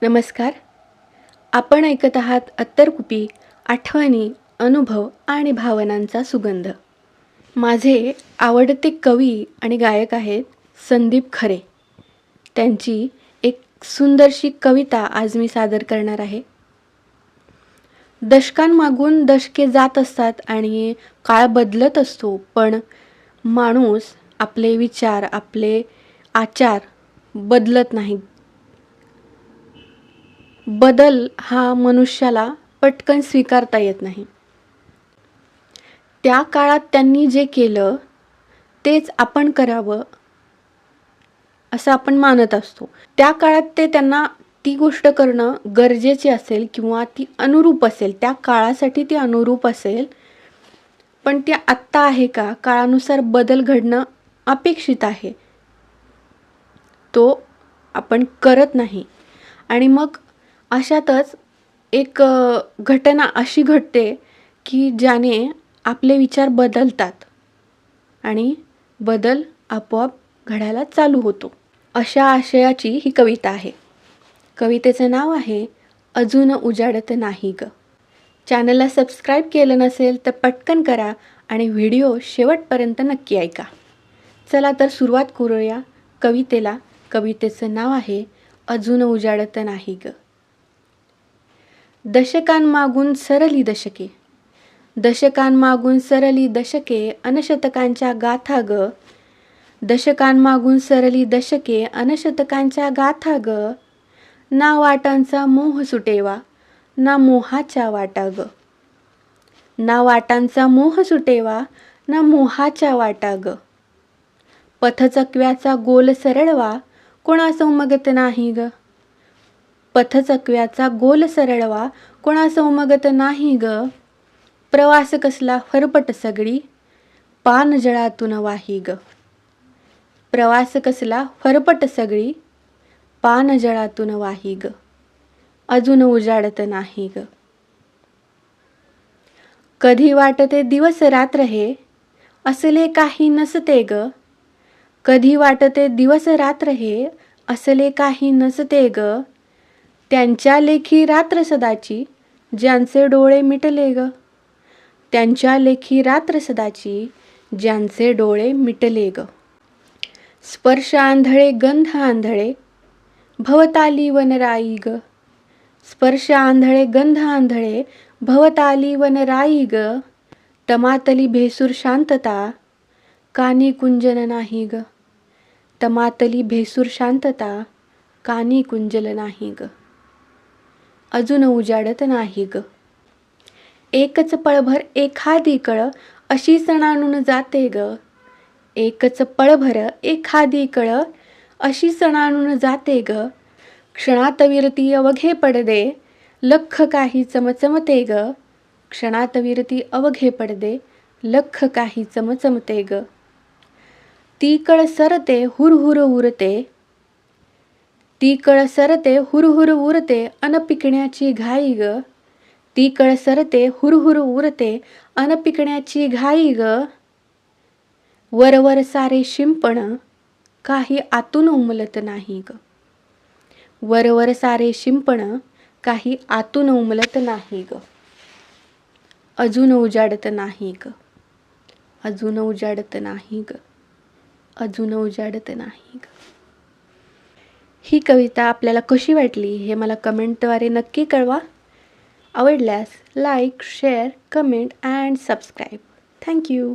नमस्कार. आपण ऐकत आहात अत्तरकुपी, आठवणी, अनुभव आणि भावनांचा सुगंध. माझे आवडते कवी आणि गायक आहेत संदीप खरे. त्यांची एक सुंदरशी कविता आज मी सादर करणार आहे. दशकांमागून दशके जात असतात आणि काळ बदलत असतो, पण माणूस, आपले विचार, आपले आचार बदलत नाहीत. बदल हा मनुष्याला पटकन स्वीकारता येत नाही. त्या काळात त्यांनी जे केलं तेच आपण करावं असं आपण मानत असतो. त्या काळात त्यांना ती गोष्ट करणं गरजेची असेल किंवा ती अनुरूप असेल, त्या काळासाठी ती अनुरूप असेल, पण ती आत्ता आहे का? काळानुसार बदल घडणं अपेक्षित आहे, तो आपण करत नाही. आणि मग अशातच एक घटना अशी घडते की ज्याने आपले विचार बदलतात आणि बदल आपोआप घडायला चालू होतो. अशा आशयाची ही कविता आहे. कवितेचं नाव आहे अजून उजाडत नाही ग. चॅनलला सबस्क्राईब केलं नसेल तर पटकन करा आणि व्हिडिओ शेवटपर्यंत नक्की ऐका. चला तर सुरुवात करूया कवितेला. कवितेचं नाव आहे अजून उजाडत नाही ग. दशकांमागून सरली दशके, दशकांमागून सरली दशके, अनशतकांच्या गाथा ग. दशकांमागून सरली दशके, अनशतकांच्या गाथा ग. ना वाटांचा मोह सुटेवा, ना मोहाच्या वाटा ग. ना वाटांचा मोह सुटेवा, ना मोहाच्या वाटा ग. पथचकव्याचा गोल सरळवा, कोणास उमगत नाही ग. पथचकव्याचा गोल सरळवा, कोणास उमगत नाही ग. प्रवास कसला फरपट सगळी, पान जळातून वाही ग. प्रवास कसला फरपट सगळी, पान जळातून वाही ग. अजून उजाडत नाही ग. कधी वाटते दिवस रात्र हे, असले काही नसते ग. कधी वाटते दिवस रात्र हे, असले काही नसते ग. त्यांच्या लेखी रात्र सदाची, ज्यांचे डोळे मिटले ग. त्यांच्या लेखी रात्र सदाची, ज्यांचे डोळे मिटले ग. स्पर्श आंधळे गंध आंधळे, भवताली वनराई ग. स्पर्श आंधळे गंध आंधळे, भवताली वनराई ग. तमातली भेसूर शांतता, कानी कुंजन नाही ग. तमातली भेसूर शांतता, कानी कुंजल नाही ग. अजून उजाडत नाही ग. एकच पळभर एखादी कळ, अशी सणाणून जाते ग. एकच पळभर एखादी कळ, अशी सणाणून जाते ग. क्षणात विरती अवघे पडदे, लख काही चमचमते ग. क्षणात विरती अवघे पडदे, लख काही चमचमते ग. ती कळ सरते हुरहुर उरते, ती कळ सरते हुरहुर उरते, अन पिकण्याची घाई ग. ती कळ सरते हुरहुर उरते, अन पिकण्याची घाई ग. वरवर सारे शिंपण, काही आतून उमलत नाही ग. वरवर सारे शिंपण, काही आतून उमलत नाही ग. अजून उजाडत नाही ग. अजून उजाडत नाही ग. अजून उजाडत नाही ग. ही कविता आपल्याला कशी वाटली हे मला कमेंटद्वारे नक्की कळवा. आवडल्यास like, share, comment and subscribe. Thank you.